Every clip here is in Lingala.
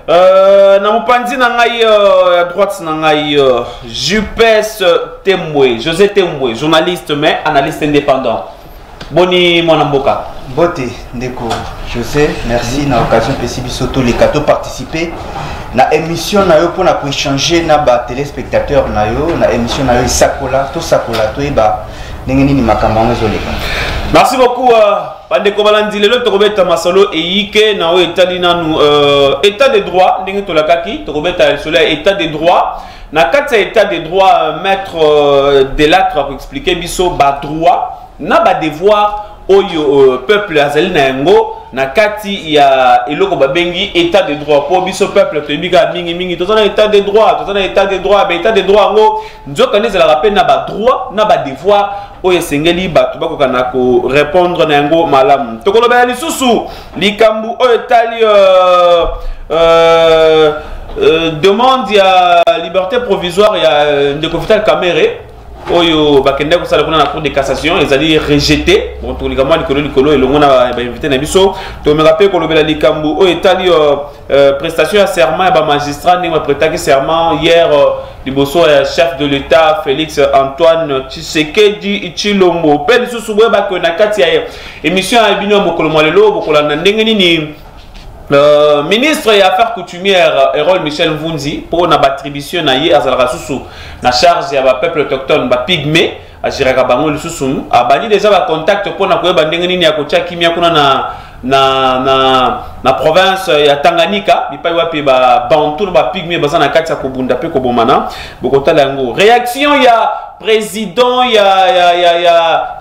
na mopanzi na ngai à droite na ngai Jupes Temwe, José Temwe, journaliste mais analyste indépendant. Boni mwana mboka. Bote ndeko José, merci na occasion possible surtout les cadeaux participer na émission na yo pour na échanger na ba téléspectateurs na yo na émission na yo sakola to eba ndenge nini makambo ngezoleka. Merci beaucoup bandeko balandi lelo tokobeta masolo eyike na o etali nanu état de droit ndenge tolakaki tokobeta solo état de droit na kati état de droit maître Delattre pour expliquer biso ba droit na ba devoir oyo peuple azali na yango na kati ya eloko babengi état de droit pour biso peuple toyebika mingi tozana état de droit ba état de droit ngo nzoka nezala rappel na ba droit na ba devoir oyo sengeli bato bakokana ko répondre na yango malamu tokoloba lisusu likambu oyo tali demande ya liberté provisoire ya ndeko Vital Kamerhe oyo bakende ko sala kuna na cour de cassation ezali rejeté bon to likambo likolo elongo na ba invité na biso to me rappelle ko lobela likambu oyo etali prestation ya serment ba magistrat ni prêter serment hier liboso chef de l'état Félix Antoine Tshisekedi Tshilombo pe lisusu boye ba ko na kati ya émission ya bino mokolo mwalelo bokola na ndenge nini ministre des Affaires coutumières Erol Michel Mvunzi pour na attribution na ye azalaka susu na charge ya ba peuple autochtone ba pygmée ajiraka bango lisusu abani déjà ba contact pour na koyeba ndenge nini ya kotia kimia kuna na province ya Tanganyika bipai wapi ba bantu ba pygmée bazana kati ya kobunda pe kobomana bokotala yango réaction ya président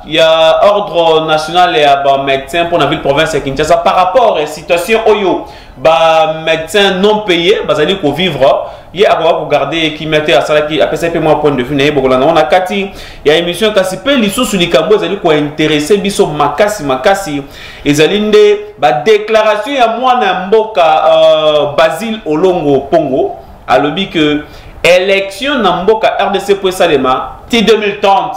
ya ordre national et ba médecin pour la ville province de Kinshasa par rapport à la situation oyo ba médecin non payé bazali ko vivre ye akwa ko garder qui mettait à sala qui après ça moi point de vue na bokolanga on a kati ya émission kasi pe lisusu likambo ezali ko intéresser biso makasi ezali nde ba déclaration ya mwana mboka Basile Olongo Pongo alobi que élection na mboka RDC pour Salema ti 2030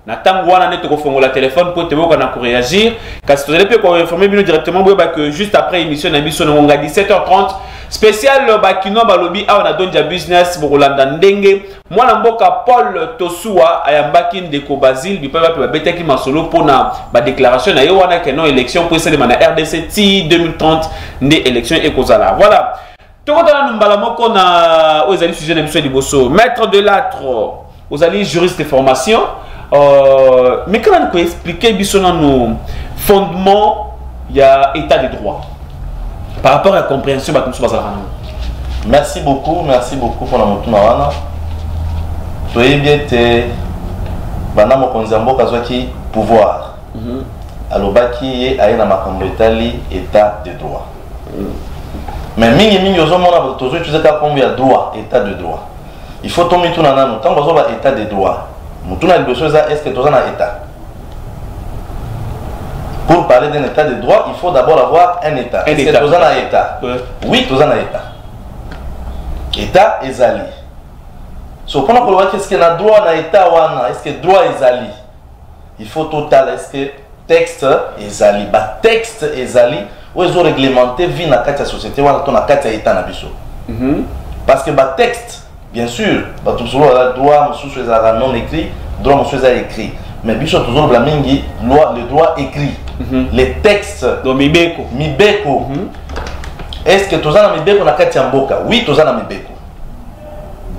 na tango wana neto ko fongola téléphone pour te boka na ko réagir kasi to allez ko informer bino directement boba que juste après émission na biso ngonga 17h30 spécial bakino balobi a na donja business bokolanda ndenge mwana mboka Paul Tosua ayambaki ndeko Basile bipa ba betaki masolo pona ba déclaration na yo wana que non élection pour Salema na RDC ti 2030 ndé élection ekozala voilà. Tokotana numbala moko na ozali sujet na biso liboso maître Delattre ozali juriste de formation mais quand on peut expliquer biso na nos fondements il y a état de droit par rapport à la compréhension ba kumso bazala. Merci beaucoup pour la motuna wana toyebiete bana mokonzi mboka zwaki pouvoir alobaki ye ayena makambo etali état de droit. Mais mingi ozomona tozo utiliser ka kombi ya droit état de droit il faut tomber tout nana tant bazo ba état de droit mutuna liboso za est-ce que toza na état pour parler d'un état de droit il faut d'abord avoir un état est-ce que toza na état oui toza na état ezali so pona ko wa qu'est-ce que na droit na état wana est-ce que droit ezali il faut total est-ce que texte ezali ba texte ezali ou ils ont réglementé vie dans la société ou dans la état na biso parce que ba texte bien sûr ba tout solo la droit monsieur non écrit droit monsieur écrit mais biso toujours la mingi loi le droit écrit les textes do mibeko est-ce que tozana mibeko na kati ya mboka oui tozana mibeko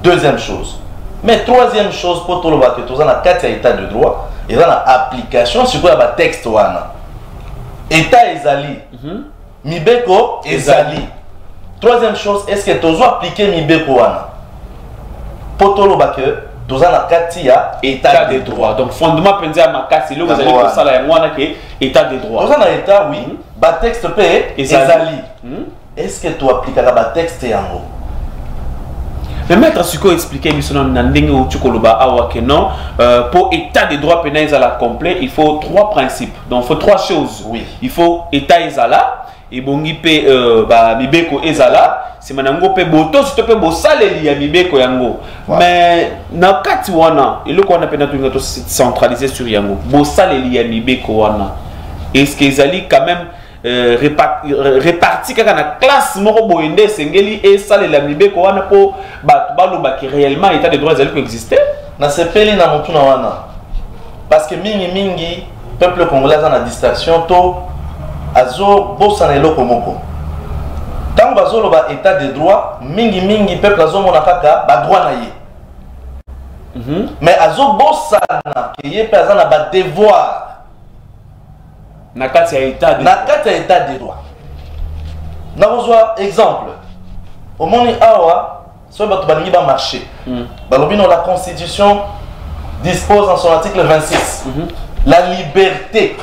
deuxième chose mais troisième chose pour tout le monde que tozana kati ya état de droit et dans la application sur quoi ba texte wana état ezali mibeko ezali. Troisième chose, est-ce que tu dois appliquer mibeko wana potolo ba que toza na kati ya état de droit. Donc fondement penza makasi lo bazali ko sala ya mwana ke état de droit. Toza na état oui, ba texte pe ezali. Est-ce que tu appliques ba texte yango? Mais maître Suko expliquer biso na ndenge o tukoloba awa que non pour état de droit pénal ezala complet, il faut trois principes. Donc il faut trois choses. Oui. Il faut état ezala et bongi pe ba mibeko ezala c'est manango pe boto si to pe bosaleli ya mibeko yango. Mais na kati wana eloko wana pe na to centraliser sur yango bosaleli ya mibeko wana. Est-ce que ezali quand même réparti kaka na classe moko boyende sengeli et ça les lamibe ko wana po baloba qui réellement état de droit ezali ko exister na sepeli na mutuna wana parce que mingi peuple congolais a na distraction to azo bossa na eloko moko tant bazo loba état de droit mingi peuple azo mona kaka ba droit na ye mais azo bossa na kiye pe azana ba devoir na kati ya état de droit. Na besoin exemple. Au monde awa, soit bato balingi ba marché. Balobi la constitution dispose en son article 26 la liberté.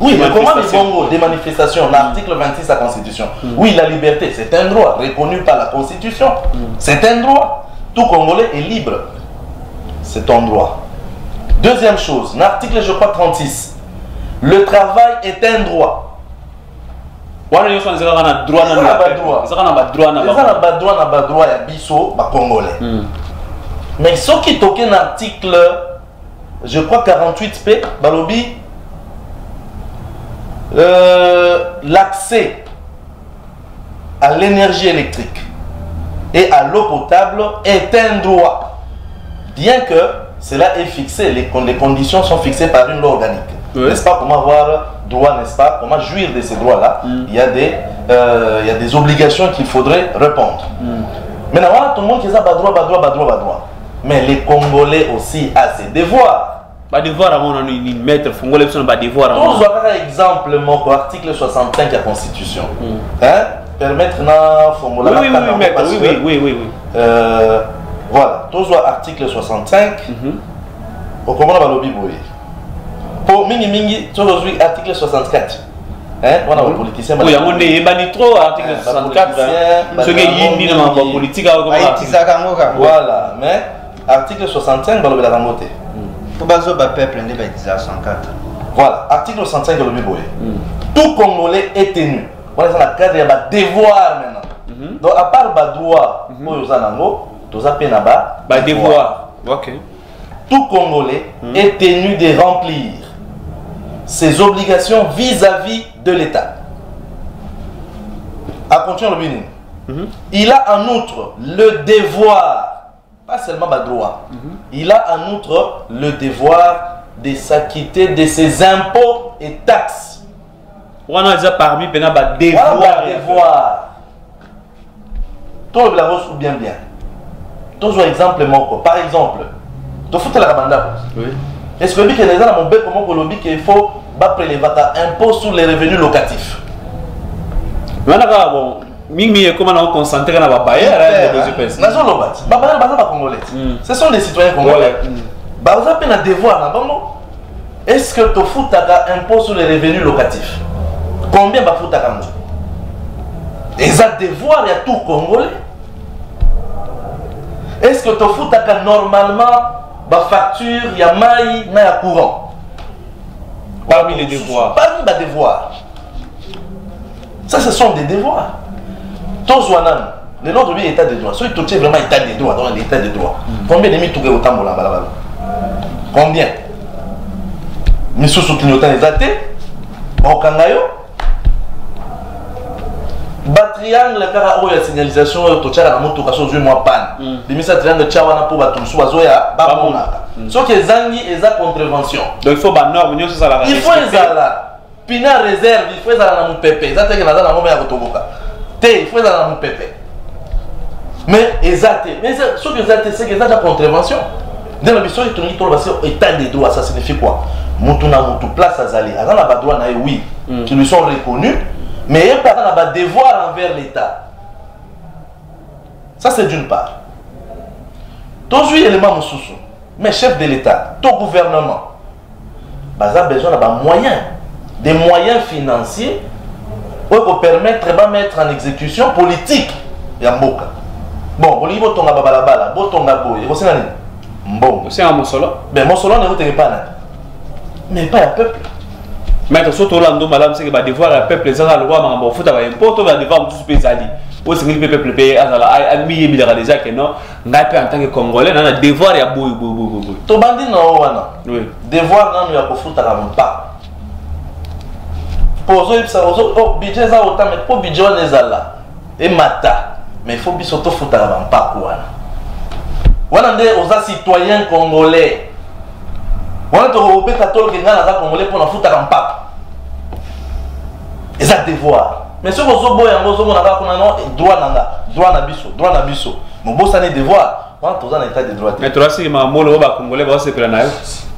Oui, mais comment les bongo des manifestations, l'article 26 de la constitution. Oui, la liberté, c'est un droit reconnu par la constitution. C'est un droit. Tout Congolais est libre. C'est un droit. Deuxième chose, l'article je crois 36. Le travail est un droit. Il y a un droit à biso, congolais. Mais ce qui toque un article, je crois 48p, balobi, l'accès à l'énergie électrique et à l'eau potable est un droit. Bien que cela est fixé, les conditions sont fixées par une loi organique. N'est-ce pas, comment avoir droit, n'est-ce pas, comment jouir de ces droits-là. Il y a des obligations qu'il faudrait répondre. Maintenant, voilà, tout le monde qui a droit. Mais les Congolais aussi ont ses devoirs. Devoir avant de mettre Congolais sur le devoir. Nous avons un exemple, mon article 65 de la Constitution. Permettre na formula. Oui. Voilà, tous article 65. Au comment on va lobby boy. Pour mingi aujourd'hui article 64. On a un politicien. Oui, on est trop article 64. Ce qui est dans la politique. Voilà, mais article 65 va le remonter. Pour bazo ba peuple ne ba 64. Voilà, article 65 de l'Obiboye. Tout Congolais est tenu. Voilà, ça la cadre ya ba devoir maintenant. Donc à part ba droit, pour zanango, tous appels là-bas, ba devoir. OK. Tout Congolais est tenu de remplir ses obligations vis-à-vis de l'État. À continuer le Bénin. Il a en outre le devoir, pas seulement le droit, il a en outre le devoir de s'acquitter de ses impôts et taxes. On a déjà parmi les devoirs. Devoir. Tout le blagos ou bien. Tous un exemple, par exemple, tu fous la rabanda. Oui. Est-ce que vous avez dans mon bec comment Colombie qu'il faut prélever impôt sur les revenus locatifs? Bon, comment on concentre dans la barrière ce sont des citoyens congolais. Vous avez un devoir. Est-ce que tu fous impôt sur les revenus locatifs? Combien tu fous et ça devoir, il y a tout Congolais. Est-ce que tu fous normalement la facture, il y a maï, il y a courant? Parmi les devoirs. Parmi les devoirs. Ça, ce sont des devoirs. Tous les autres état de droit. Soit tu es vraiment état de droit dans l'état de droit. Combien de minutes tu as au temps? Combien? Mais sous ce clignotant les athées, au Kangayo, triangle car la signalisation to tchara na moto kaso zwe moi panne limisa triangle tchawana pour batulusu bazoya babonaka so que zangi eza contravention donc il faut ba norme nyo ça la il faut ezala pina réserve il faut ezala na mupepe ezate que nazala ngombe ya kotoboka te il faut ezala na mupepe mais ezate mais ce que ezate c'est que ezate contravention dans la mission il tourne tout le état de droit. Ça signifie quoi? Mutu na mutu place azali azana ba droit na oui qui lui sont reconnus. Mais il y a des devoirs envers l'État. Ça, c'est d'une part. Tous les éléments sous mais chef de l'État, tout gouvernement, bah, ça a besoin des moyens financiers pour permettre de mettre en exécution politique. Yamboka. Bon, au niveau de ton balabala, botonga boy, c'est un bon. C'est un monsolo. Mais monsolo ne pas mais pas un peuple. Mais surtout là, nous madame c'est que devoir le peuple les gens le roi mais bon faut avoir impôt on va devoir tous pays ali au c'est que le peuple paye à la admis libéraliser que non ngapi en tant que congolais on a devoir ya boy to bandi na wana oui devoir na ya ko futa ka mpa pour oh budget ça autant mais pour budget on est là et mata mais il faut bien surtout foutre avant pas quoi on a des citoyens congolais on a trouvé catholique ngana za congolais pour na foutre avant pas et ça devoir mais ce que vous boy en vous on a qu'on a droit na biso mon boss a devoir on a tous en état de droit mais toi si ma molo ba congolais ba se plana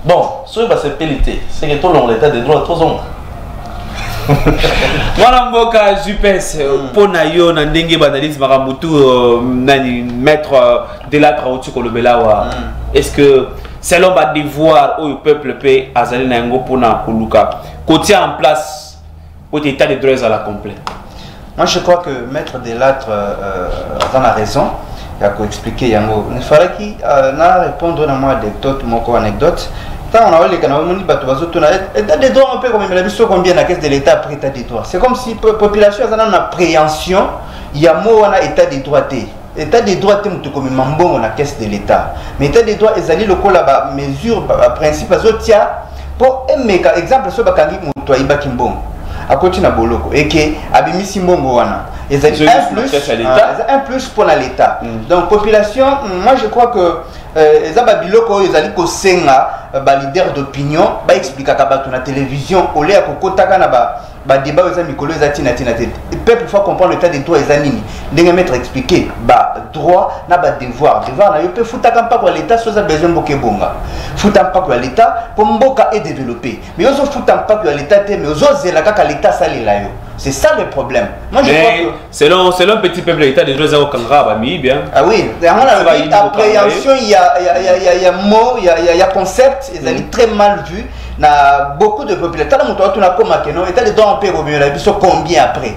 bon ce qui va se peliter c'est que tout l'état de droit tous on Voilà mboka JPS pona yo na ndenge banalise maramutu nani maître de la trauti kolobela wa est-ce que selon ba devoir au peuple paix azali na ngo pona koluka côté en place pour état de droit à la complet. Moi je crois que maître de l'âtre a raison, il a expliqué yango. Il fallait qu'il na répondre à moi anecdote moko anecdote. On a les canaux, on dit état de droit, on peut comme la vision combien la caisse de l'État après état de droit. C'est comme si la population a une appréhension, il y a mot on a état de droit. État de droit est comme mambo la caisse de l'État. Mais état de droit est allé le col là-bas, mesure, principe, pour un exemple, ce bakangi mutua iba kimbon. À côté na boloko et que abimisi mbongo wana. Et ça un plus pour l'État. Donc population, moi je crois que les ababiloko ils allaient ko senga ba leader d'opinion ba expliquer ka ba na télévision au lieu ko kotaka na ba débat aux amis kolo za tina le peuple faut comprendre l'état des droits et nini ndenge mettre expliquer ba droit na ba devoir na yo peut futaka pas ko l'état so za besoin boke bonga futa pas ko l'état pour mboka et développer mais yo so futa pas ko l'état te mais ozo zela ka l'état salela yo. C'est ça le problème. Moi je crois que selon petit peuple l'état des droits au Kanga ba mi bien. Ah oui, appréhension il y a mots, il y a concept, ils sont très mal vus. Na beaucoup de populations, tant que tu as comme que état de droit en paix combien après.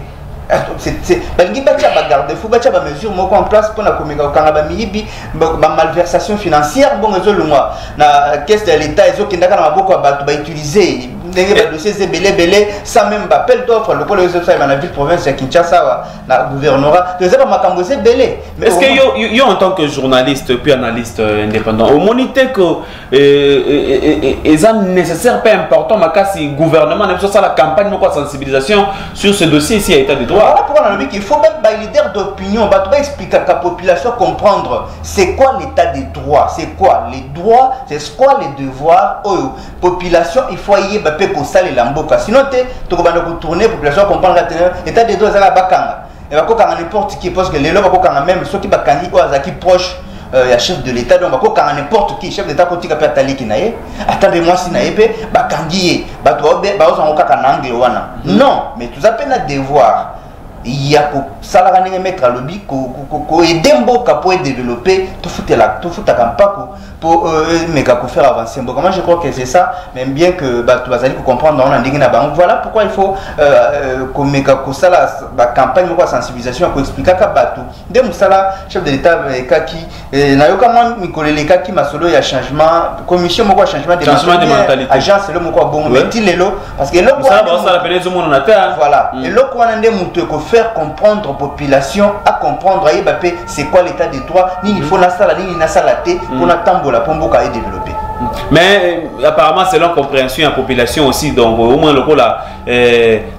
C'est balgi bacha ba garde fou bacha ba mesure moko en place pour na komeka okanga ba miyibi ba malversation financière bon ezolungwa na caisse de l'état ezokendaka na maboko ba utiliser ndenge ba dossier belé sans même appel d'offre le pôle réseau ça na ville province ya Kinshasa na gouvernorat les ba makambo c'est belé. Est-ce que yo en tant que journaliste puis analyste indépendant au monité que est nécessaire pas important makasi gouvernement na ça la campagne de sensibilisation sur ce dossier ici à état de droit. Voilà pourquoi on a dit qu'il faut même des leaders d'opinion expliquer à la population comprendre c'est quoi l'état des droits, c'est quoi les droits, c'est quoi les devoirs. Oh, population il faut y aller pour ça les lamboka. Sinon tu vas tourner population comprendre l'état des droits c'est la bakanga. Et va quand n'importe qui parce que les lois va même ceux qui bakandi qui proche il y a chef de l'État donc quand n'importe qui chef d'État quand il appelle Tali qui naie attendez-moi si naie pe bakangi ba to ba ozo ngaka na angle wana non mais tout ça peine à devoir il y a pour ça la gagne mettre à lobby ko aider mboka pour développer tout foutre pour méga faire avancer mboka. Moi je crois que c'est ça même bien que ba tu vas aller comprendre on a ndingi na bango voilà pourquoi il faut ko méga ko ça la campagne de sensibilisation pour expliquer ka batu de musala chef de l'État kaki na yoka moi mikolele kaki masolo ya changement commission moko changement de mentalité agence le moko bon mais ti lelo parce que le ça va la peine monde na terre voilà et le ko ndé mutu ko faire comprendre population à comprendre c'est quoi l'état des droits ni il faut na sala ni na salaté pour na tambola pour mboka et développer. Mais apparemment c'est la compréhension à la population aussi donc au moins le coup là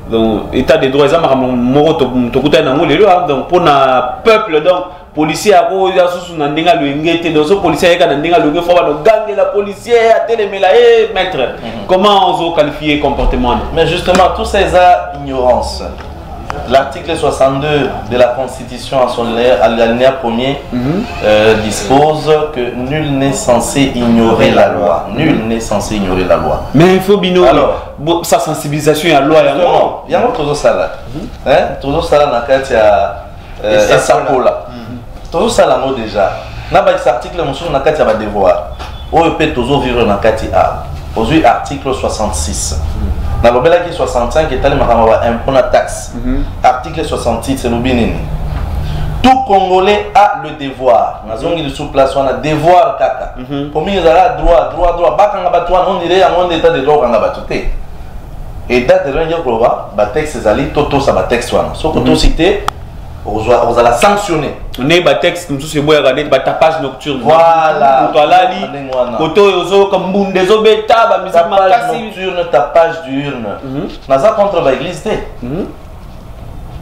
donc état des droits ça donc pour na peuple donc policier à cause ya sous na ndinga luingete donc ce policier ka na ndinga luingete faut ba ganger la policier à télémela maître comment on se qualifier comportement mais justement tous ces ignorances. L'article 62 de la Constitution à l'alinéa 1er dispose que nul n'est censé ignorer la loi. Nul n'est censé ignorer la loi. Mais il faut bino alors sa sensibilisation à la loi il y a toujours ça là. Toujours ça là dans kati ya sakola. Toujours ça là déjà. Na ba article monsieur na kati ya ba devoir. O peut toujours vivre dans kati a. Aujourd'hui article 66. Dans le qui 65 est allé impôt la taxe. Article 66 c'est l'obinini. Tout Congolais a le devoir. Nous avons sous place on a devoir kaka. Pour nous droit bakanga batwa on dirait en état de droit kanga batuté. Et date de rien ba texte zali toto ça ba texte wana. So que to cité on va la sanctionner. on est bas texte nous c'est boya regarder ba tapage nocturne voilà pour toi là li koto yozo comme bunde zo beta ba musique makasi nocturne tapage diurne naza contre ba église té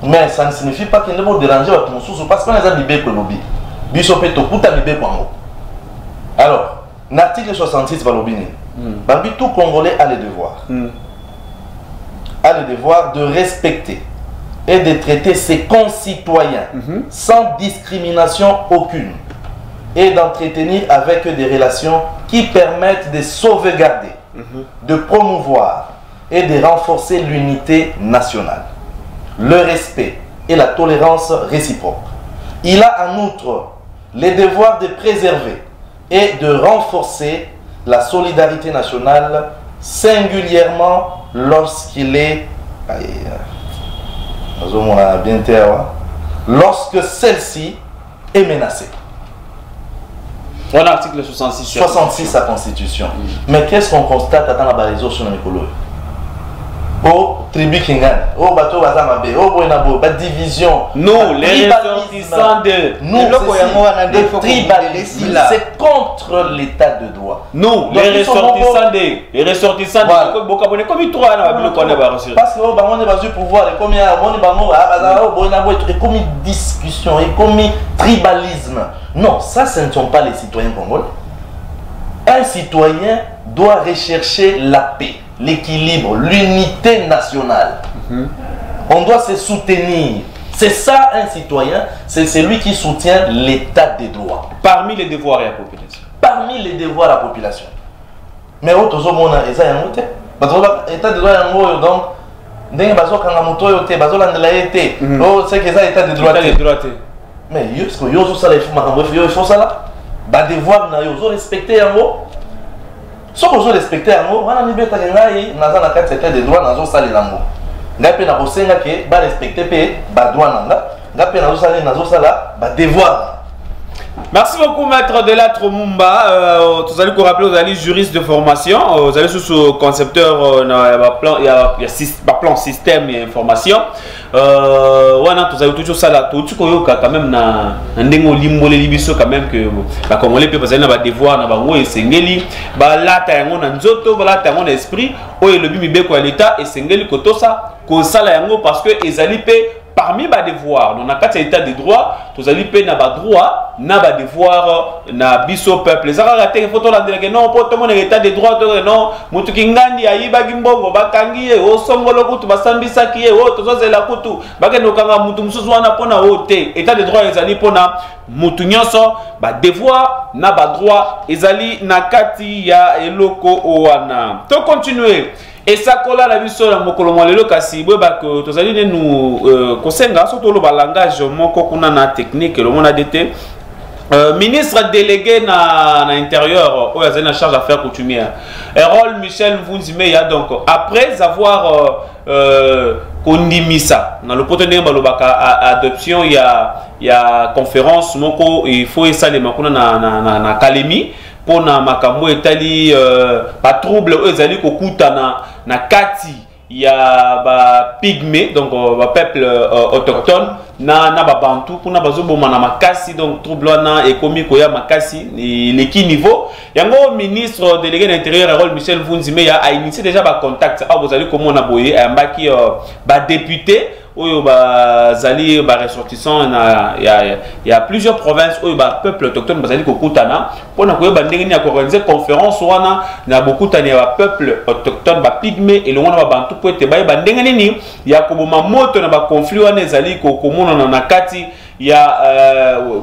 mais ça ne signifie pas qu'il ne va déranger ba mususu parce que naza bibé ko lobi biso pe to kuta bibé kwango. Alors l'article 66 va l'obéir. Bambi tout Congolais a le devoir. A le devoir de respecter et de traiter ses concitoyens sans discrimination aucune et d'entretenir avec eux des relations qui permettent de sauvegarder, de promouvoir et de renforcer l'unité nationale, le respect et la tolérance réciproque. Il a en outre le devoir de préserver et de renforcer la solidarité nationale, singulièrement lorsqu'il est lorsque celle-ci est menacée. On a l'article 66. 66 la Constitution. Mais qu'est-ce qu'on constate dans la réseau sur le Oh, tribu Kingan, oh, bateau Bazamabe, oh, Boenabo, ba division. Nous, les ressortissants de. Nous, c'est contre l'état de droit. Nous, les ressortissants de. Les ressortissants de. Comme il trouve parce que on est basé pouvoir, et comme il y a comme discussion, et comme tribalisme. Non, ça, ce ne sont pas les citoyens congolais. Un citoyen doit rechercher la paix, l'équilibre, l'unité nationale. On doit se soutenir. C'est ça un citoyen, c'est celui qui soutient l'état des droits. Parmi les devoirs de la population. Parmi les devoirs de la population. Mais autres hommes, ils ont l'état des droits, donc, ndenge bazokanga moto yo te bazolandela ye te o c'est que ça état de droit mais yo zo sala ifuma kambo yo il faut ça ba devoir na yo zo respecter yango so ko zo respecter yango wana ni beta ngai naza na kati état de droit nazo sala yango ngai pe na kosenga ke ba respecter pe ba droit nanga ngai pe nazo sala ba devoir. Merci beaucoup, maître Delattre Mumba. Vous allez vous rappeler, vous allez juriste de formation, vous allez sous ce concepteur, il y a plan système et information. Voilà, vous avez toujours ça là, tout quand même na ndengo limbo les libiso quand même que la Congolais peut passer na ba devoir na ba ngo esengeli ba lata yango na nzoto ba lata yango na esprit oyo le bimi beko ya l'état esengeli kotosa ko sala yango parce que ezali pe parmi les devoirs, dans le état de droit, vous allez payer des droits, des devoirs, na biso peuple. Les gens raté les photos là, non, pour tout le monde état de droit, non, mutu kingandi ayiba gimbongo, bakangi, o songolo kutu, basambisa kiye, o tozo zela kutu, bakeno kanga mutu mususu wana pona ote. État de droit ezali pona mutu nyonso, ba devoir na ba droit ezali na kati ya eloko wana. To continuer. Et ça colle à la mission de Mokolo Lelo kasi beba que tous allez nous kosenga surtout le langage moko kuna na technique le monde a été ministre délégué na intérieur ou en charge d'affaires coutumières Erol Michel Mvunzimeya donc après avoir kondimisa dans le potentiel balobaka adoption il y a conférence moko il faut ça les makuna na Kalemi pour na makambo etali pas trouble ezali kokuta na kati ya ba pygmée donc ba peuple autochtone na ba bantu pour na bazoboma na makasi donc trouble na ekomi koya makasi leki niveau yango ministre délégué de l'intérieur Erol Michel Mvunzimeya a initié déjà ba contact a vous allez comment na boye ambaki ba député oyo bazali ba ressortissant il y a plusieurs provinces oyo ba peuple autochtone bazali kokutana pona koyeba ndenge ni organiser conférence wana na bokutana ba peuple autochtone ba pygmée et le wana ba bantu po ete ba ndenge nini ya koboma moto na ba conflit wana ezali kokomona na kati ya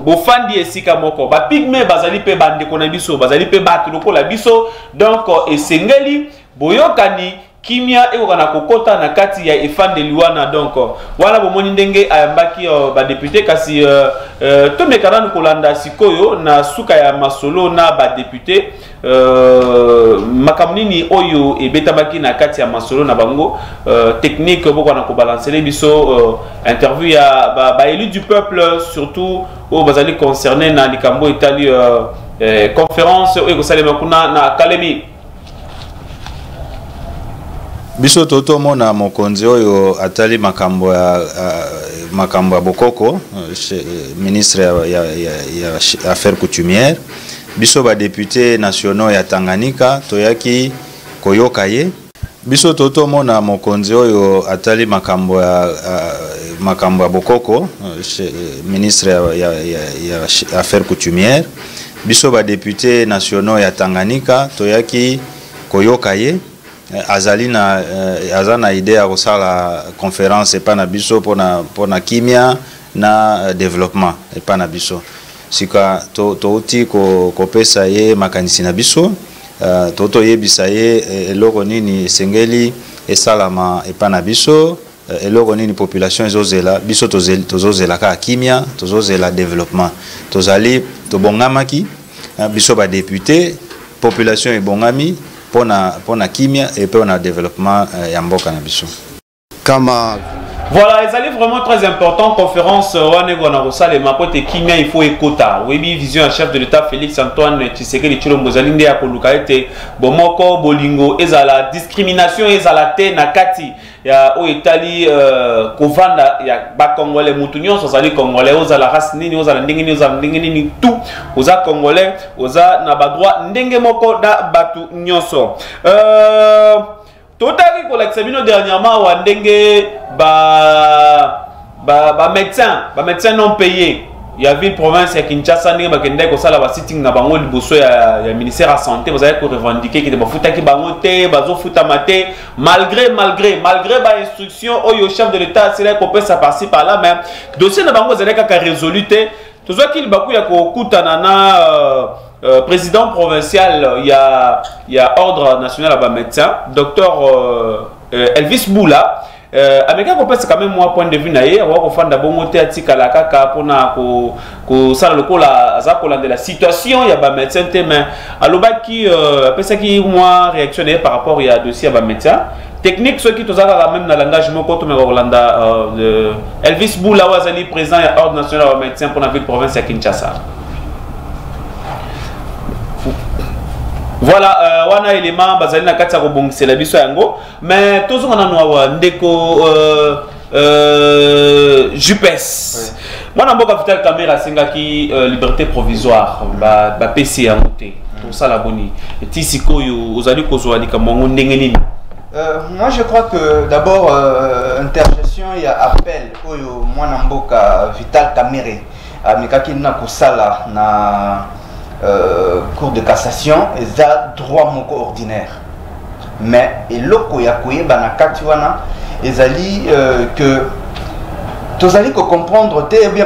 bofandi esika moko ba pygmée bazali pe bande kona biso bazali pe batu lokola biso donc esengeli boyokani kimia ekokana kokota na kati ya efande liwana donc wana bomoni ndenge ayambaki ba député kasi to mekarana kolanda sikoyo na suka ya masolo na ba député makamnini oyo ebetabaki na kati ya masolo na bango technique bokana ko balancer biso interview ya ba élu du peuple surtout o bazali concerné na likambo etali conférence oyo kosalema kuna na Kalemi. biso totomona mokonzi oyo atali makambo ya bokoko ministre ya affaires coutumières biso ba député nationaux ya Tanganyika toyaki koyoka ye biso totomona mokonzi oyo atali makambo ya bokoko ministre ya affaires coutumières biso ba député nationaux ya Tanganyika toyaki koyoka ye azana idée ya kosala conférence epa na biso pona kimia na développement epa na biso sika touti kopesa ye makanisi na biso toyebisa ye eloko nini esengeli esalama epa na biso eloko nini population ezozela biso tozozela kaka kimia tozozela développement tobongamaki biso ba député population ebongami pona kimia et pona développement ya mboka na biso kama voilà, ils allaient vraiment très important. Conférence, Kimia, il faut écouter. Oui, vision à chef de l'État Félix Antoine Tshisekedi Tshilombo Mozalinde ya Kolukaete, Bomoko, Bolingo, ezala discrimination, ezala te nakati ya o Italie, Kovanda, ya ba Congolais, Moutounion, Sosali Congolais, ozala race nini, ozala ndengeni, ozala ndengeni, tout, oza Congolais, oza na ba droit, ndenge moko da batu nyonso. Totali kolakisabino dernièrement wa ndenge médecins non payés. Il y a ville province ya Kinshasa ndenge bakende ko sala ba sitting na bango liboso ya ministère de santé vous avez ko revendiquer que ba futaki bango te bazo futa mate malgré ba instruction au chef de l'état c'est là qu'on peut ça par-ci par là mais dossier na bango zaleka ka résolu te tozo ki baku ya ko kutana na président provincial, il y a ordre national à bas médecin, docteur Elvis Boula. Avec un c'est quand même moi point de vue naïe, on va faire d'abord monter à Tikalaka pour na ko ça le coup la de la situation, il y a bas médecin mais alors qui après ça qui moi réactionné par rapport il y a dossier à bas médecin. Technique ceux qui tous ont même dans le langage moko to me Rolanda Elvis Boula wazali président et ordre national à bas médecin pour la ville province à Kinshasa. Voilà, wana élément bazali na kati ya kobongisa la biso yango mais tozo ngana noa ndeko JPS mwana mboka Vital Kamerhe singaki liberté provisoire ba PC ya moté pour ça la boni et sikoyo ozali kozwa likambo ndenge nini. Moi je crois que d'abord intergestion il y a appel oyo mwana mboka Vital Kamerhe amikaki na kosala na cour de cassation et ça droit moko ordinaire mais et loko ya koyeba na kati wana ezali que tozali ko comprendre te bien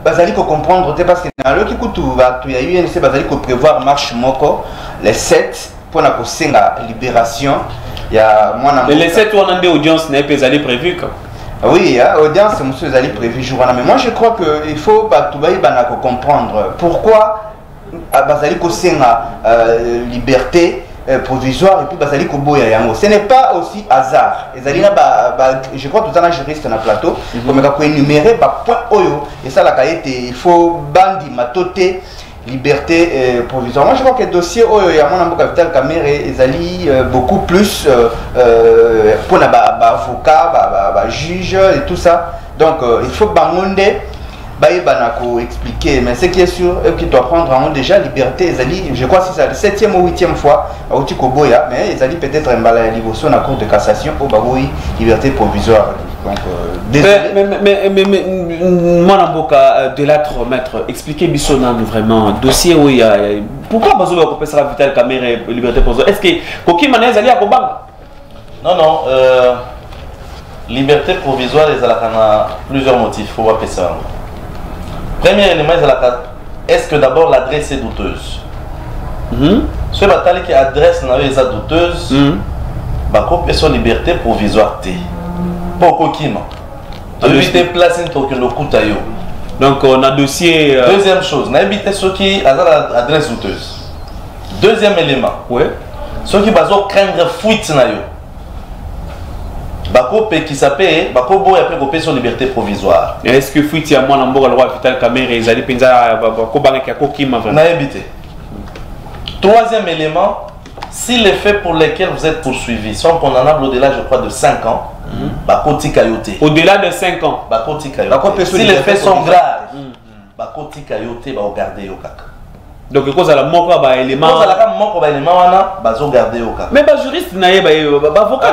bazali ko comprendre te parce que na loki kutu batu ya UNC bazali ko prévoir marche moko les 7 pour na ko senga libération ya mwana les 7 wana nde audience n'est pas allé prévu quoi. Oui, audience monsieur ezali prévu jour wana mais moi je crois que il faut batu bayeba ko comprendre pourquoi bazali kosenga liberté provisoire et puis bazali koboya yango ce n'est pas aussi hasard ezali na je crois tout un juriste na plateau comme ka ko énumérer ba point oyo et ça la kaete il faut bandi matote liberté provisoire. Moi je crois que le dossier oyo ya mwana mboka Vital Kamerhe ezali beaucoup plus pour na ba avocat ba juge et tout ça donc il faut bangonde Banako expliquer, mais ce qui est sûr, qui doit prendre en déjà liberté, je crois que c'est la 7e ou 8e fois à Otikoboya, mais ils allaient peut-être un balai à la cour de cassation au Baroui, liberté provisoire. Donc, désolé. Mais moi, Namboka, de l'être maître, expliquez Bissonan vraiment, dossier où il y a. Pourquoi Bazo va couper ça Vital Kamerhe liberté provisoire? Est-ce que Koki Manez allait à Kobang? Non. Liberté provisoire, il y a plusieurs motifs, il faut voir ça. Premier élément, est-ce que d'abord l'adresse est douteuse? Ce bataille qui adresse les douteuses, il y a liberté provisoire. Pourquoi qui m'a évité placer pour que le coup taille. Donc on a dossier. Deuxième chose, on a évité ceux qui ont l'adresse douteuse. Deuxième élément, ceux qui ont craindre fuite. Bako qui s'appelle Bako Boy après copé sur liberté provisoire. Est-ce que fuite ya mwana mboka le roi Vital Kamerhe ezali penza Bako banga kia kokima vraiment. Na évité. Troisième élément, Si les faits pour lesquels vous êtes poursuivis sont condamnables au-delà, je crois, de 5 ans, Bakoti Kayote. Au-delà de 5 ans. Bakoti Kayote. Si les faits sont graves, Bakoti Kayote va garder au kaka. Donc, il y a la mort par élément. Il y a la mort par élément, bazo garder au kaka. Mais les juristes, avocat,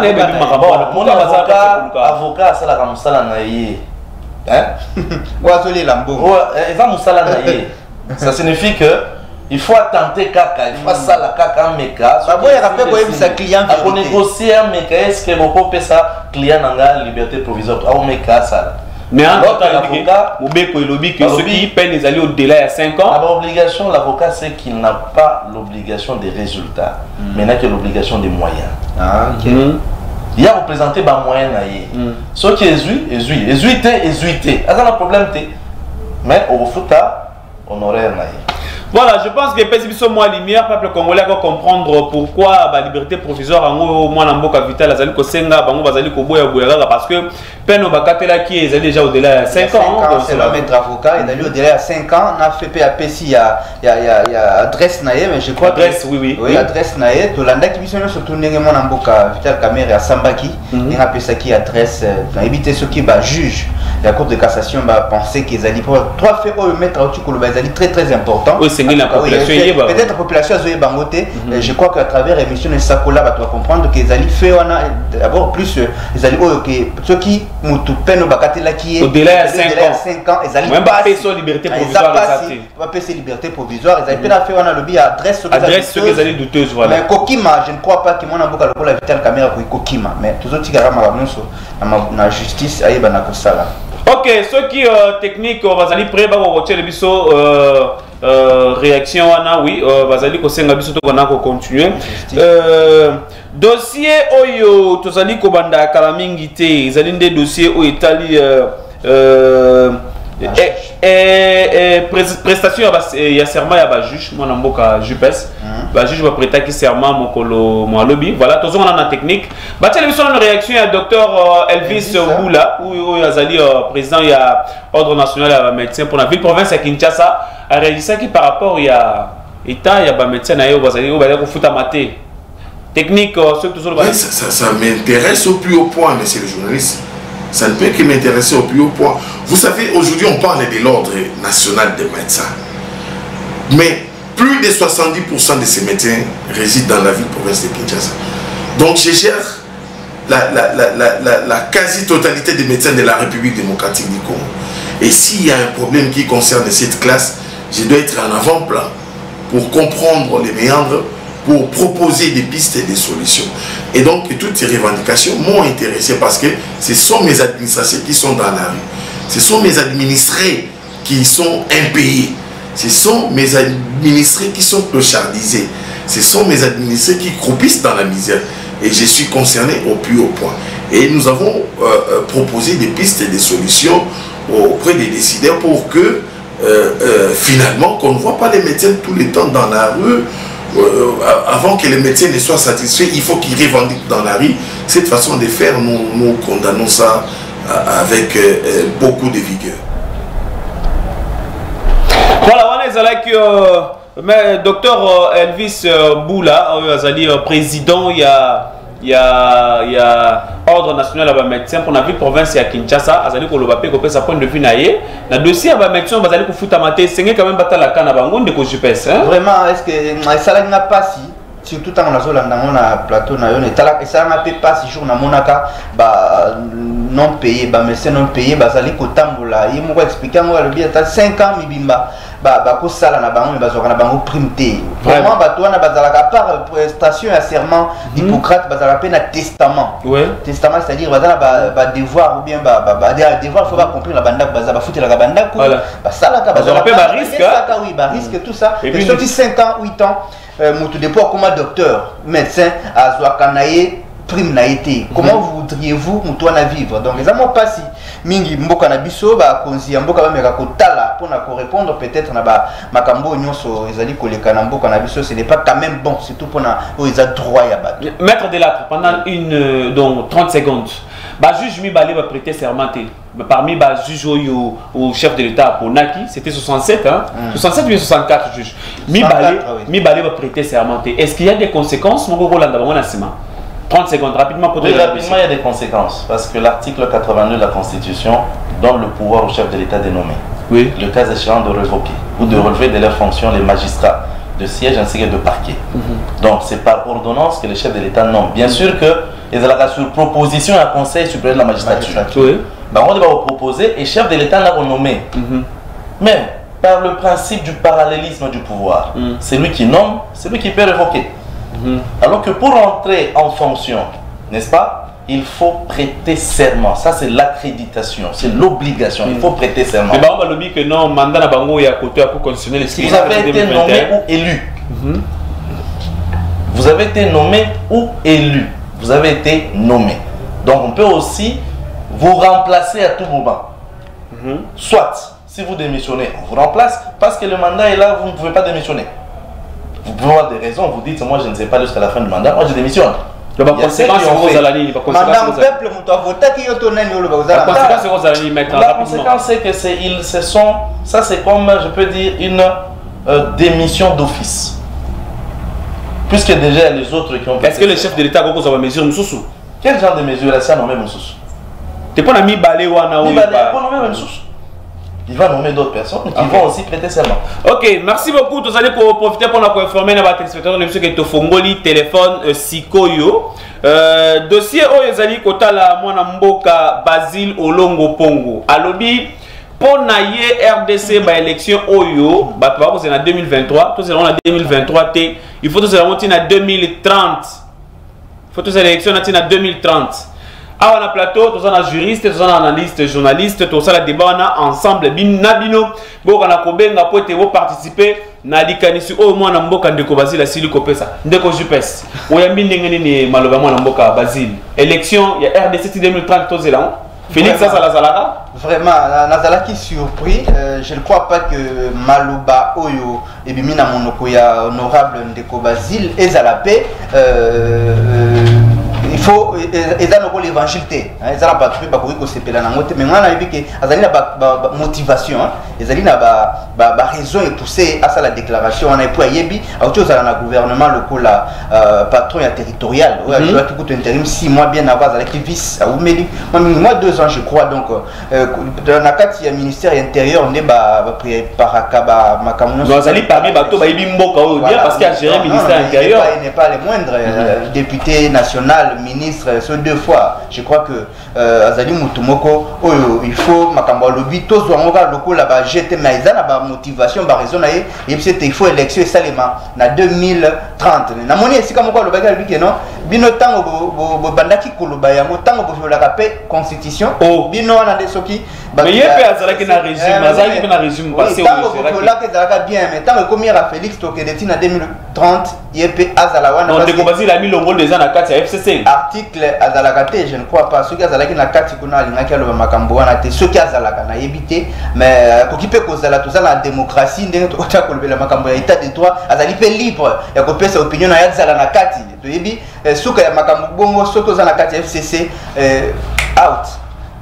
avocat, c'est la ramsala naïe. Ça signifie que il faut tenter caca, il faut ça la caca meka. Il faut négocier un meka. Est-ce que vous pouvez ça client n'a liberté provisoire? Ah, meka ça. Mais en tant qu'avocat, ceux qui peinent les alliés au-delà de 5 ans. L'obligation, l'avocat, c'est qu'il n'a pas l'obligation des résultats, mais il n'a que l'obligation des moyens. Ah, ok. Il y a représenté par moyen. Ce qui est ézuité. C'est un problème. Mais au foot, honoraire. Voilà, je pense que les moins lumière, le peuple congolais va comprendre pourquoi la liberté provisoire en moins en boka vital azali ko senga bango bazali ko boya boya parce que peine bakatela qui est déjà au-delà de 5 ans. C'est le maître avocat, il est au-delà de 5 ans, on a fait PAPC, il y a adresse naïe, mais je crois adresse, oui. Oui, adresse naïe, tout l'anda qui vient surtout négalement en boka vital caméra à Sambaki, il y a qui adresse, éviter ceux qui jugent. La Cour de cassation va penser qu'ils allaient pour 3 faits au maître au très très important. Oui, c'est la population. Peut-être la population a joué bangoté. Je crois qu'à travers l'émission de Sakola, tu vas comprendre qu'ils allaient faire d'abord plus ils allaient ceux qui mutu peine au bakatela qui est au-delà de 5 ans, ils allaient pas payer son liberté provisoire. Pas payer liberté provisoire. Ils allaient peut-être faire un lobby adresse ceux qui allaient douteuses. Mais Kokima, je ne crois pas que mon avocat le vital caméra pour Kokima. Mais tous autres qui la justice aïe banakosala. Ok, ceux qui technique, vas-aller prêt, va retirer le biseau réaction, oui, vas-aller que c'est un biseau qu'on a continuer. Dossier oyo, tous allez kobanda kalamingite, ils allaient des dossiers au Italie. Prestation il y a serment il y a juge moi namboka jupes juge va prêter qui serment mon colo mon lobby voilà tous on a la technique bah tu as une réaction à docteur Elvis Boula ou azali président il y a ordre national médecin pour la ville province à Kinshasa a réalisé qui par rapport il y a état il y a ba médecin na yo bazali au bala ko futa maté technique ceux toujours ça m'intéresse au plus haut point monsieur le journaliste. Ça ne peut que m'intéresser au plus haut point. Vous savez, aujourd'hui, on parle de l'ordre national des médecins. Mais plus de 70% de ces médecins résident dans la ville province de Kinshasa. Donc, je gère la quasi-totalité des médecins de la République démocratique du Congo. Et s'il y a un problème qui concerne cette classe, je dois être en avant-plan pour comprendre les méandres, pour proposer des pistes et des solutions. Et donc, toutes ces revendications m'ont intéressé parce que ce sont mes administrations qui sont dans la rue. Ce sont mes administrés qui sont impayés. Ce sont mes administrés qui sont clochardisés. Ce sont mes administrés qui croupissent dans la misère. Et je suis concerné au plus haut point. Et nous avons proposé des pistes et des solutions auprès des décideurs pour que, finalement, qu'on ne voit pas les médecins tout le temps dans la rue. Avant que les médecins ne soient satisfaits, il faut qu'ils revendiquent dans la rue. Cette façon de faire, nous condamnons ça avec beaucoup de vigueur. Voilà, on est là que docteur Elvis Boula, président, il y a ordre national à médecin pour la ville province à Kinshasa, azali ko lobape ko pesa point de vue naie na dossier à médecin bazali ko futa maté c'est quand même batala kana bango ndeko jupes hein vraiment est-ce que ça n'a pas si surtout quand on a zolanda na plateau na yo ne tala ça n'a pas si jour na monaka ba non payé ba médecin non payé bazali ko tambola il m'a expliqué moi le bien 5 ans mibimba ba ko sala na bango bazoka na bango primté vraiment ba toi na bazala ka par prestation à serment d'Hippocrate bazala pe na testament testament c'est-à-dire bazala ba devoir ou bien ba devoir faut pas comprendre la banda bazala ba foutre la banda ko ba sala ka bazala pe ba risque oui ba risque tout ça et puis 5 ans 8 ans mutu depuis comme docteur médecin à Zouakanaye prime n'a été. Comment voudriez-vous mutuana vivre? Donc les amants pas si. mingi mboka na biso ba konzi ya mboka ba meka kotala pour na répondre peut-être na ba makambo nyonso ezali koleka na mboka na biso, ce n'est pas quand même bon, surtout pour na ils a droit ya ba. Maître Delattre, pendant une donc 30 secondes. Ba juge Mibale va prêter serment. Parmi ba juge au chef de l'État pour Naki, c'était 67 hein. 67 ou 64 juges. Mibale va prêter serment. Est-ce qu'il y a des conséquences mon Rolanda on a 30 secondes rapidement pour oui, rapidement il y a des conséquences parce que l'article 82 de la Constitution donne le pouvoir au chef de l'État de nommer. Oui. Le cas échéant de révoquer ou de relever de leurs fonctions les magistrats de siège ainsi que de parquet. Donc c'est par ordonnance que le chef de l'État nomme. Bien sûr que les allons sur proposition à Conseil supérieur de la magistrature. Oui. Ben, on va proposer et chef de l'État l'a renommé. Mais par le principe du parallélisme du pouvoir, c'est lui qui nomme, c'est lui qui peut révoquer. Alors que pour entrer en fonction, n'est-ce pas, il faut prêter serment. Ça c'est l'accréditation, c'est l'obligation. Il faut prêter serment. Mais on va le dire que non, mandat na bango ya côté à constitutionnel. Vous avez été nommé ou élu. Vous avez été nommé ou élu. Vous avez été nommé. Donc on peut aussi vous remplacer à tout moment. Soit, si vous démissionnez, on vous remplace parce que le mandat est là, vous ne pouvez pas démissionner. Vous pouvez avoir des raisons, vous dites, moi je ne sais pas jusqu'à la fin du mandat, moi je démissionne. La conséquence c'est que ça c'est comme, je peux dire, une démission d'office. Puisque déjà les autres qui ont... Est-ce que le chef de l'État a une mesure Moussoussou? Quel genre de mesure est-ce qu'il a nommé Moussoussou? Tu n'as pas mis Balé ou Anaou? Il va nommer d'autres personnes qui vont aussi prêter serment. Ok, merci beaucoup. Vous allez profiter pour nous informer de votre téléspectateur de M. Ketofongoli, téléphone Sikoyo. Dossier Oyezali Kotala Mwanamboka Basile Olongo Pongo. Alobi, pour naïe RDC, ba élection Oyo, bah tu vas vous en 2023, tous en 2023, il faut tous en 2030. Il faut tous en élection en 2030. Ah, on a plateau, tous on a juriste, tous on a analyste, journaliste, tous on a débat, on a ensemble, nabino, bon, on a kobenga pour te participer, na likanisi au moins na mboka ndeko Basile asili kopesa, ndeko jupes, oyambi ndengeni ni maloba mwana mboka Basile, élection, il y a RDC 2030 tous là, Félix ça la zalaka. Vraiment, Nazalaki surpris, je ne crois pas que Maloba Oyo et Bimina Monoko ya honorable ndeko Basile et Zalapé, il faut l'évangile ils ont pas trouvé beaucoup de mais on a vu que azali na motivation azali na raison et pousser à ça la déclaration on a pu yebi autre chose dans le gouvernement local patron territorial ouais je dois tout intérim 6 mois bien avant avec vice à Oumeli moi 2 ans je crois donc dans la carte il y a ministère intérieur on est paraka makamuno azali parmi bato ba yebi mboka oyo bien parce qu'il y a géré ministère intérieur il n'est pas le moindre député national ministre sur 2 fois je crois que Azali Moutoumoko il faut makambo lobby tous on va le coup là-bas jeter mais ils ont la motivation par raison et il faut élection et salema na 2030 na moni si comme quoi le bagage lui que non bino tango bandaki koloba yango tango bo la paix constitution bino na de soki mais il peut azalaki na régime azalaki na régime passé au là que ça bien mais tant que comme Félix Tokedeti na 2030 il peut azalawana non de Basile a mis le rôle des ans à 4 FCC article azalakate je ne crois pas ceux qui azalaki na 4 kuna alingaki aloba makambo wana te ceux qui azalaka na yebité mais kokipe kozala tout ça la démocratie ndenge to kota kolobela makambo ya état de droit azali pe libre ya kopesa opinion na yazala na kati to yebi suka ya makambo bongo soki oza na kati ya FCC out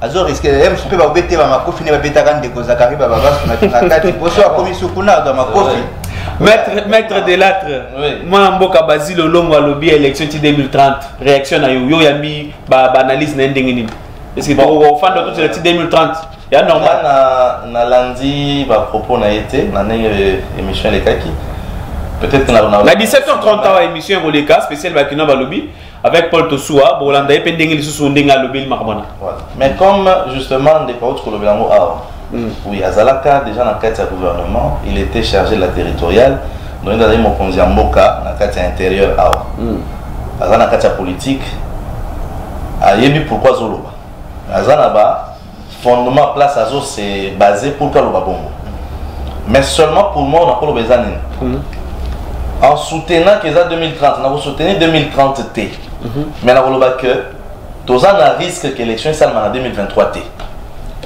azo risque même super ba bete ba makofi ne ba betaka ndeko zakari ba baba na kati poso akomi sukuna do makofi. Maître Delattre, moi Mboka Basile Olongo alobi élection 2030 réaction na yo yambi ba analyse na ndengeni est-ce que tu au fan de toute la 2030 ya normal na lundi ba propos na été na émission les kaki peut-être na 17h30 à émission Roleka spécial Bakina Balobi avec Paul Tosoua Bolanda et pendengeli sous ndenga lobi marmona mais comme justement des paroles que le a oui, Azalaka, déjà dans le cadre du gouvernement, il était chargé de la territoriale. Donc, il a dit mon Mboka, dans le cadre intérieur. Dans le cadre politique, il y a pourquoi Zoloba. Azanaba, fondement place Azo, c'est basé pour Kaloba Bongo. Mais seulement pour moi, on a pas le besoin. En soutenant qu'ils ont 2030, on a soutenu 2030 T. Mais on a que, tous on a risque que l'élection soit en 2023 T.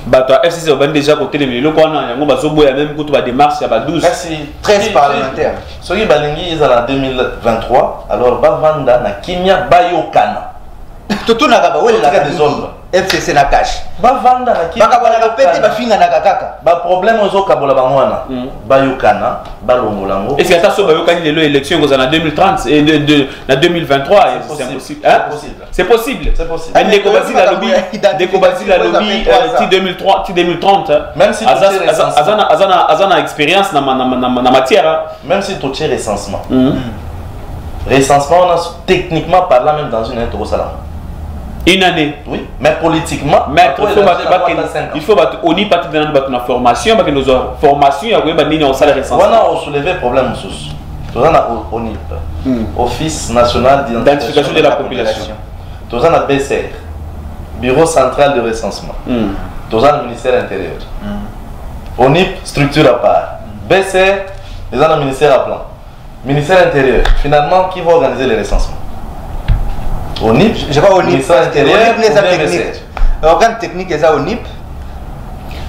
Bato FCC va déjà côté les milieux qu'on a yango bazobo ya même côté ba démarche ya ba 12 merci 13 parlementaires soki balingi ezala 2023 alors bavanda na kimia bayokana totunaka bawelela désordre FCC na cash bavanda na kimia bakabana pete bafinga na kaka ba problème ozokabola bango wana bayokana balongola ngo est-ce que ata so bayokani lelo élection kozala na 2030 et na 2023 c'est impossible hein c'est possible ndeko bazila lobby ndeko bazila lobby ti 2003 ti 2030 même si azana expérience na matière même si tu tires recensement recensement on a techniquement parlant même dans une année une année oui mais politiquement il faut on y partir dans la formation parce que nos formation il y a quoi nini on salaire recensement on a soulevé problème sous on a ONIP Office national d'identification de la population on a BCR Bureau central de recensement on a le ministère intérieur ONIP structure à part BCR les a le ministère à plan ministère intérieur finalement qui va organiser les recensements ONIP, je vois ONIP, organe technique est à ONIP.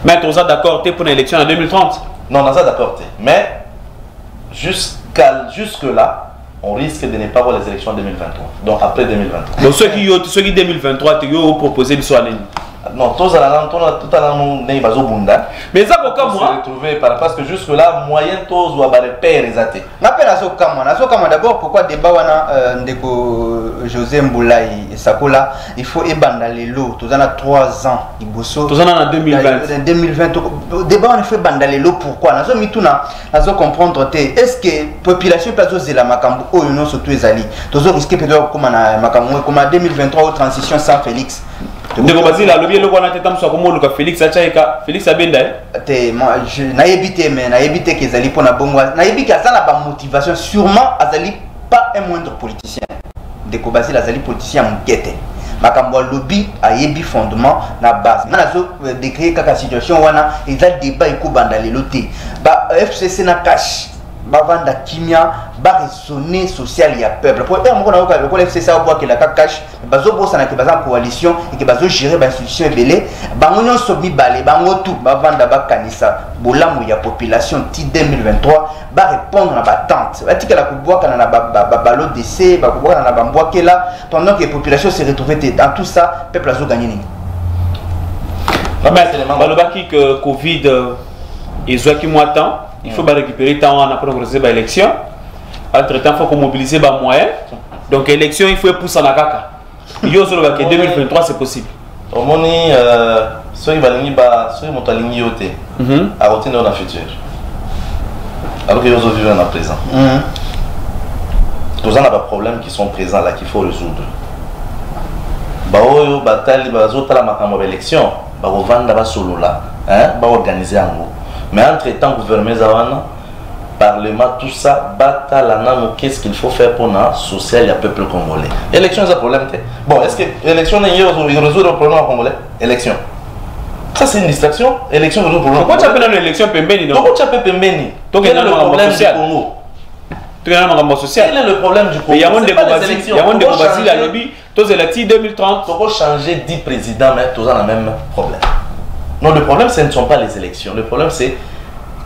Mais tu es d'accord pour l'élection en 2030? Non, on est d'accord. Mais jusque là, on risque de ne pas avoir les élections en 2023. Donc après 2023. Donc ceux qui 2023, tu as proposé de soigner. Non, tout à mais ça pourquoi moi retrouver parce que jusque là moyen tous ou repère exaté. N'appelle à Sokama d'abord pourquoi débat wana ndeko José Mboulaye et Sakola il faut ébandale l'eau tous en a 3 ans iboso tous en a 2020 débat on fait bandale l'eau pourquoi nazo mituna nazo comprendre est-ce que population pas zela makambo o non surtout ezali tozo risquer peut-être comme na makambo comme en 2023 ou transition sans Félix. Ndeko bazila lobi eloko na teta mso ko luka Félix achaika Félix abenda te moi je na yebite mais na yebite que ezali pona bongo na yebika ça na ba motivation sûrement azali pas un moindre politicien ndeko bazila azali politicien mukete makambo lobby ayebi fondement na base na zo décrire kaka situation wana eza débat ekobanda lelo te ba FCC na cash bavanda kimia ba raisonner social ya peuple pour un moment na ko FCC a boire que la cash bazo bossa na ke baza coalition et que bazo gérer ba institution belé bango nyonso mibale bango tout bavanda ba kanisa bolamu ya population ti 2023 ba répondre na ba tente batika la kuboaka na ba balo DC ba kuboaka na ba mbwakela pendant que la population se retrouve dans tout ça peuple azo gagner nini balobaki que Covid ezwaki moi temps il faut récupérer temps on a pour organiser ba élection entre temps il faut mobiliser ba moyens donc élection il faut pousser na kaka yo solo ba que 2023 c'est possible au moni ceux qui balingi ba ceux qui montalingi yote à retourner dans le futur alors que yo vivent dans le présent tous on a des problèmes qui sont présents là qu'il faut résoudre ba oyo batali ba zotala makambo ba élection ba vendre ba solo là hein ba organiser en mais entre-temps, gouvernement Zawana, Parlement, tout ça, qu'est-ce qu'il faut faire pour le social et le peuple congolais. Élection, c'est un problème. Bon, est-ce que l'élection résout le problème congolais? Élection. Ça, c'est une distraction. Élection résout le problème. Pourquoi tu appelles l'élection Pembeni? Pourquoi tu appelles Pembeni? Quel est le problème du Congo? Quel est le problème du Congo? Il y a un débat basile à lobby, tous les 2030. Il faut changer 10 présidents, mais tous ont le même problème. Non, le problème, ce ne sont pas les élections. Le problème, c'est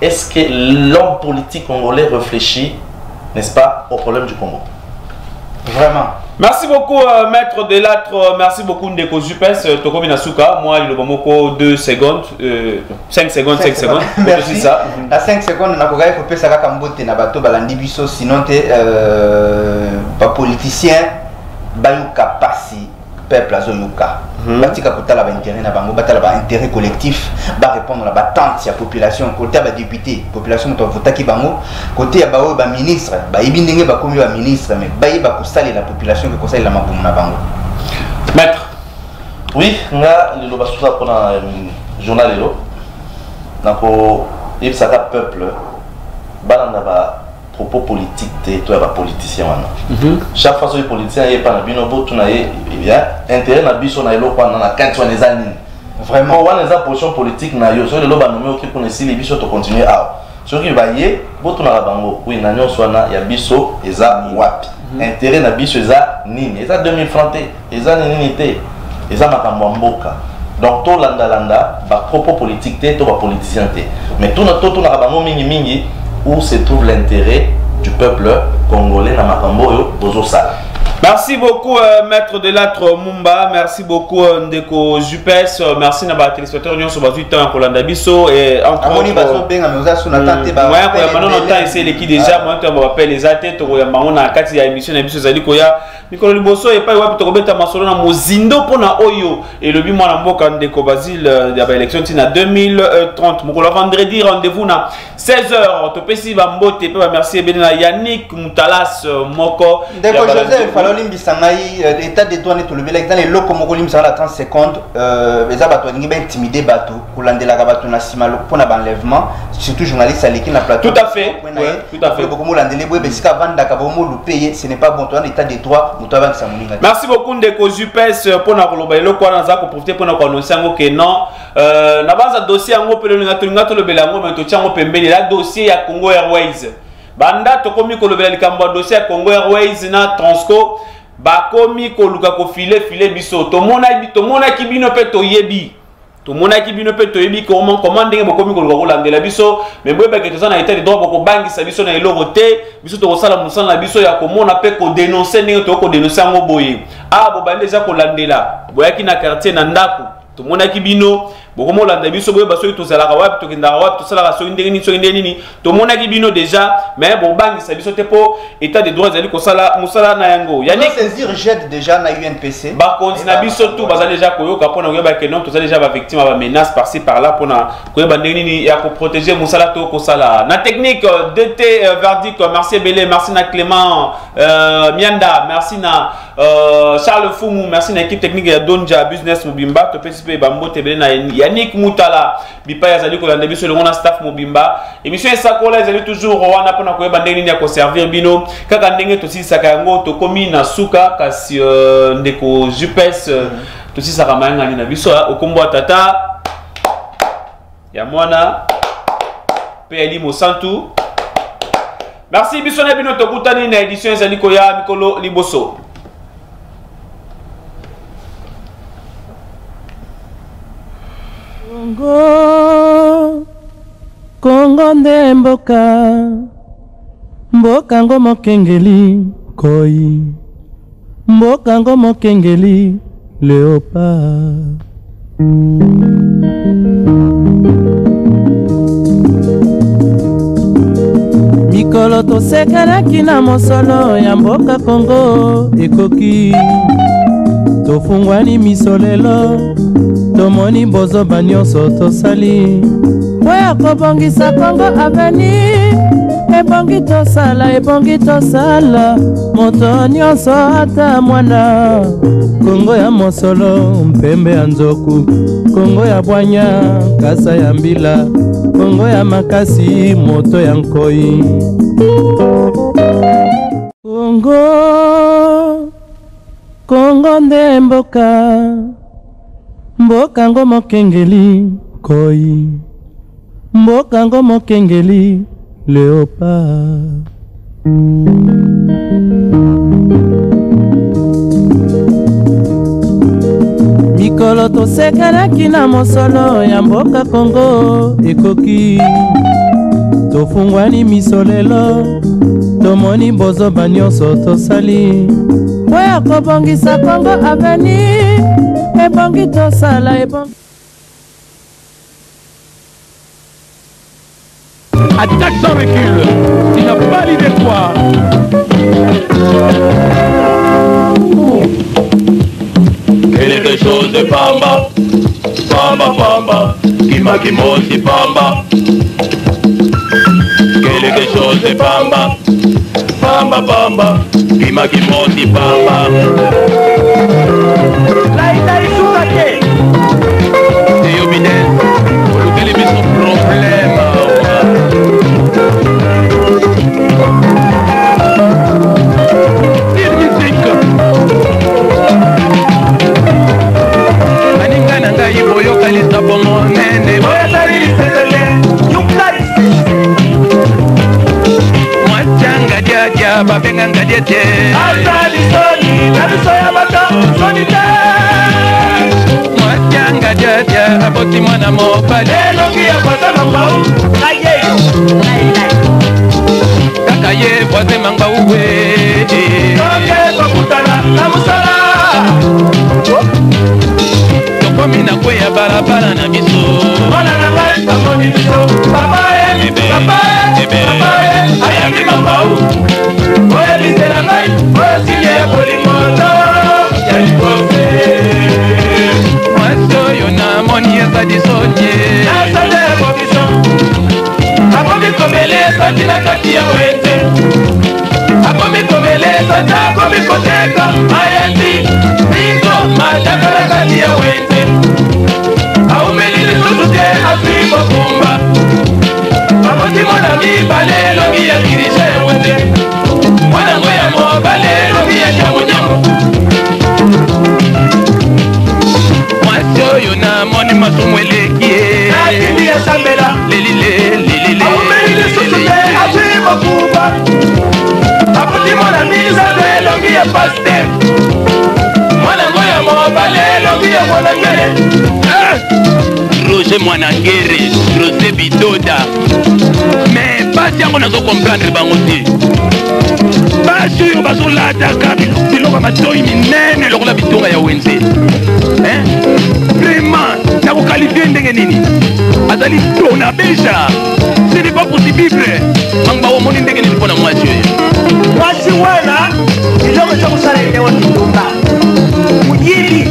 est-ce que l'homme politique congolais réfléchit, n'est-ce pas, au problème du Congo? Vraiment. Merci beaucoup, Maître Delattre. Merci beaucoup, Ndeko Jupes. Tokomi Nasuka. Moi, il y a 2 secondes. 5 secondes, 5 secondes. Merci. Ça. À 5 secondes, on a coupé ça comme botte na bateau balandi biso. Sinon, t'es pas politicien. Bayuka passi. Peuple azoyuka batika kotala ba intérêt na bango batala ba intérêt collectif ba répondre la battante ya population côté ba député population to votaki bango côté ya ba ministre ba ibindenge ba komi ba ministre mais ba yiba kosali la population que kosali la mabumu na bango. Maître oui nga lelo basuka pona journal lelo nako yebisaka peuple balanda ba propos politique te toi ba politicien wana chaque fois que les politiciens y pas na bino bo tuna ye bien intérêt na biso na elo kwa na quand on les anine vraiment wana les position politique na yo so le loba nommé OK pour ne si les biso to continuer à ce qui va y bo tuna la bango oui na nyo swana ya biso eza wapi intérêt na biso eza nini eza 2000 francs te eza nini te eza makambo mboka Donc tout landa ba propos politique té, tout ba politicien té. Mais tout na ba mingi où se trouve l'intérêt du peuple congolais na makambo yo bozo sala. Merci beaucoup, maître de l'âtre Mumba. Merci beaucoup, Ndeko Jupes. Merci à les téléspectateurs de sur 8 ans pour l'Andabiso. Et encore. Moi, c'est l'équipe déjà. Moi, je m'appelle les athées. On a 4 émissions. Nicolas Liboso et pas ouais pour te masolo na mozindo pona oyo et le bimo na mboka Ndeko Basile il y a élection tina 2030 mokolo vendredi rendez-vous na 16h to pesi ba mbote pe ba merci benina Yannick Moutalas moko Ndeko Joseph faloli mbisangai état de douane to le bela dans les locaux moko limsa la 30 secondes beza bato ngi ba intimider bato kolandela ka bato na sima pona ba enlèvement surtout journaliste à l'équipe na plateau. Tout à fait. Tout à fait. Beaucoup molandele boy besika vanda ka bomo lu payer ce n'est pas bon toi en état de droit. Merci beaucoup Ndeko Jupes pour na koloba eloko wana za ko profiter pour na ko annoncer ngo que non na baza dossier ngo pele ngato le belango mais to tiango pembeni la dossier ya Congo Airways banda to komi ko le bela likambo dossier ya Congo Airways na Transco ba komi ko luka ko filer biso to mona kibino pe to yebi tout le monde qui vient peut te dire comment ndenge bokomi ko kolandela biso mais boye ba que ça na état de droit ko bangi sa biso na eloko te biso to sala musala biso ya komona pe ko dénoncer ndenge to ko dénoncer ngo boye ah bo ba déjà ko landela boya ki na quartier na ndako tout le monde qui bino bokomo landa biso boye ba so to sala ka wapi to kinda wapi to sala ka so ndenge nini tout le monde qui bino déjà mais bo bangi sa biso te po état de droit zali ko sala musala na yango yani saisir jet déjà na UNPC ba continue biso tout baza déjà koyoka pona koyeba que non to sala déjà ba victime ba menace par-ci par-là pona koyeba ndenge nini ya ko protéger musala to ko sala na technique DT verdict merci Belé merci na Clément Mianda merci na Charles Fumu merci na équipe technique ya Donja Business Mobimba to PCP ba mbote Belé na Yannick Moutala bipa ya zali ko landa biso le ngona staff Mobimba émission esakola ezali toujours wana pona koyeba ndenge nini ya ko servir bino kaka ndenge to sisaka yango to komi na suka kasi Ndeko Jupes to sisaka mayanga ni na biso okombo tata ya mwana PLI Mosantu. Merci biso na bino to kutani na édition ezali ko ya mikolo liboso. Kongo nde mboka ngo mokengeli koi mboka ngo mokengeli léopard mikolo tosekelaki na mosolo ya mboka Kongo ekoki tofungwani misolelo tomoni bozoba nyonso tosali oya kobongisa Kongo aveni ebongi tosala moto nyonso ata mwana Kongo ya mosolo mpembe ya nzoku Kongo ya bwanya kasa ya mbila Kongo ya makasi moto ya nkoi Kongo nde mboka ngo mokengeli koi mboka ngo mokengeli léopard mikolo tosekelaki na mosolo ya mboka Kongo ekoki tofungwani misolelo tomoni bozoba nyonso tosali oya kobongisa Kongo aveni ebongi tosala ebongi attaque sans recul, tu n'as pas l'idée de toi. Quelque chose de pamba, qui m'a aussi pamba. Quelque chose de pamba, qui m'a aussi pamba. Laïta et Soumake, c'est Yobinel, pour le télévision problème. Boyokalisa bongo nene mwachanga jaja babenga ngadiete asali soni nabiso ya bato soni te mwachanga Ngadia aboti mwana mobali elongi ya kwata mambau ayeyo kaka ye voisin manga uwe toke kokutana na musala tokomi na kweya balabala na biso mwana na ngai amoni biso papa ayambi mambau oyebise na ngai oyosinye ya bolingoto ya likose mwasi oyo namoni ezali sonye asande ya komiso akomi komele esandi na kati ya wete akomi komele esandi akomi koteka ayendi biso mataka na kati ya wete aumeli lisusu te aswi mokumba aboti mwana mibale elongi ya dirige wete mwanango ya mobale elongi ya nyamunyamu mwasi oyo namoni masumu eleki nakindi ya sambela aumeli lisusu te aswi mokumba aboti mwana mizabe elongi ya paster mwanango ya mobale elongi ya mwanangele Roger Mwanangere, José Bidoda. Mais pas si on a comprendre bangote. Pas sûr baso la daka biloko matoi minene lokola bitonga ya wenze. Hein? Vraiment, na ko qualifier ndenge nini? Azali tona beja. Ce n'est pas possible. Mangba wo moni ndenge nini pona mwasi oyo. mwasi wana iloko cha kusala elewa kitumba mujili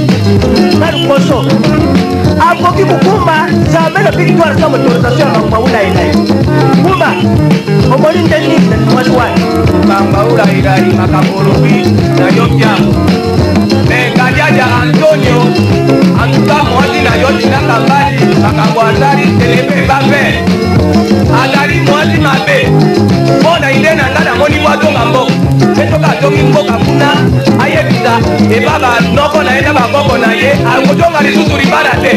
marukoso akoki kukumba zamela victoire sa motorisation na maula ilai kumba omoni ndeni na mwasi wana maula ilai makabulubi na yopya mengajaja Antonio antuka mwasi na yoti na kambali makabwazari telebe babe azali mwasi mabe bona ide na ngana moni wato mambo etoka tongi mboka kuna ayebisa ebaba noko na ena bakoko na ye akotonga lisusu libala te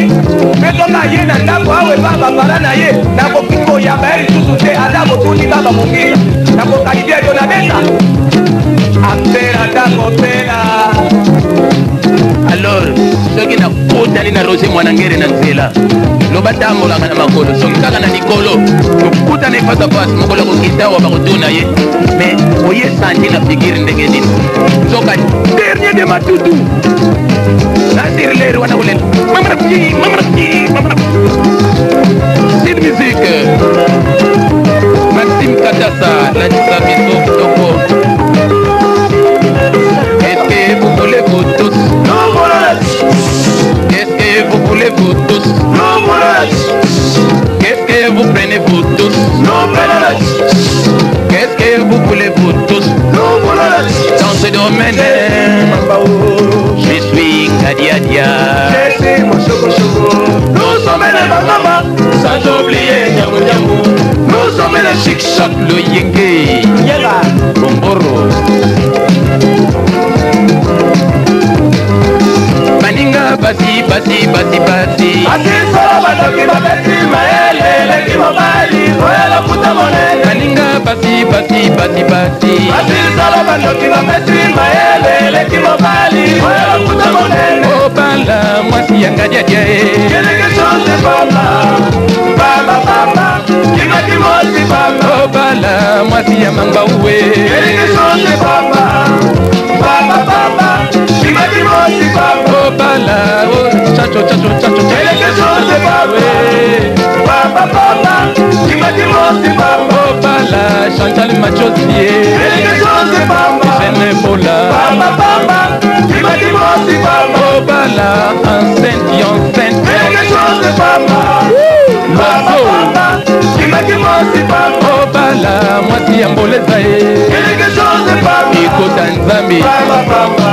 etoka ye na ndako awe baba para na ye nakokiko yamba ye lisusu te aza kotuni baba mongira nakokalibia eto na beta apela takopela Alors, soki na kotani na Roger Mwanangere na nzela loba tambolaka na makolo soki kaka na likolo tokutana face à face mokolo kokitawa bakotuna ye mais oye santi na fikiri ndenge nini soka dernier de matutu nasirleri wana kulela Sid Musique Maxime Katassa landisa biso kitoko. Est-ce que vous voulez vous tous? Qu'est-ce que vous voulez vous tous? Qu'est-ce que vous prenez vous tous? Qu'est-ce que vous voulez vous tous? Dans ce domaine, je suis Kadiadia. Nous sommes les Bangama, sans oublier Nyamou Nyamou. Nous sommes les Chic-Choc, le Yenge, Yega, Bomboro. Maninga basi basi basi basi. Asi solo bandoki babeti maele leki mobali koyela puta monene. Maninga basi basi basi basi. Asi solo bandoki babeti maele leki mobali koyela puta monene. Obala mwasi yanga jaja e. Quelque chose de papa, papa papa, kima kimosi papa. Obala mwasi ya manga uwe. Quelque chose de papa, papa papa, kima kimosi papa. Obala oh chacho chacho chacho. Quelque chose de papa, papa papa, kima kimosi papa. Obala Chantal Machosie. Quelque chose de papa, Jeune-Bola. papa papa, kima kimosi papa. Obala enceinte enceinte. Quelque chose de papa, papa papa, kima kimosi papa. Obala mwasi ya mboleza e. Quelque chose de papa, Iko Tanzambi. papa papa.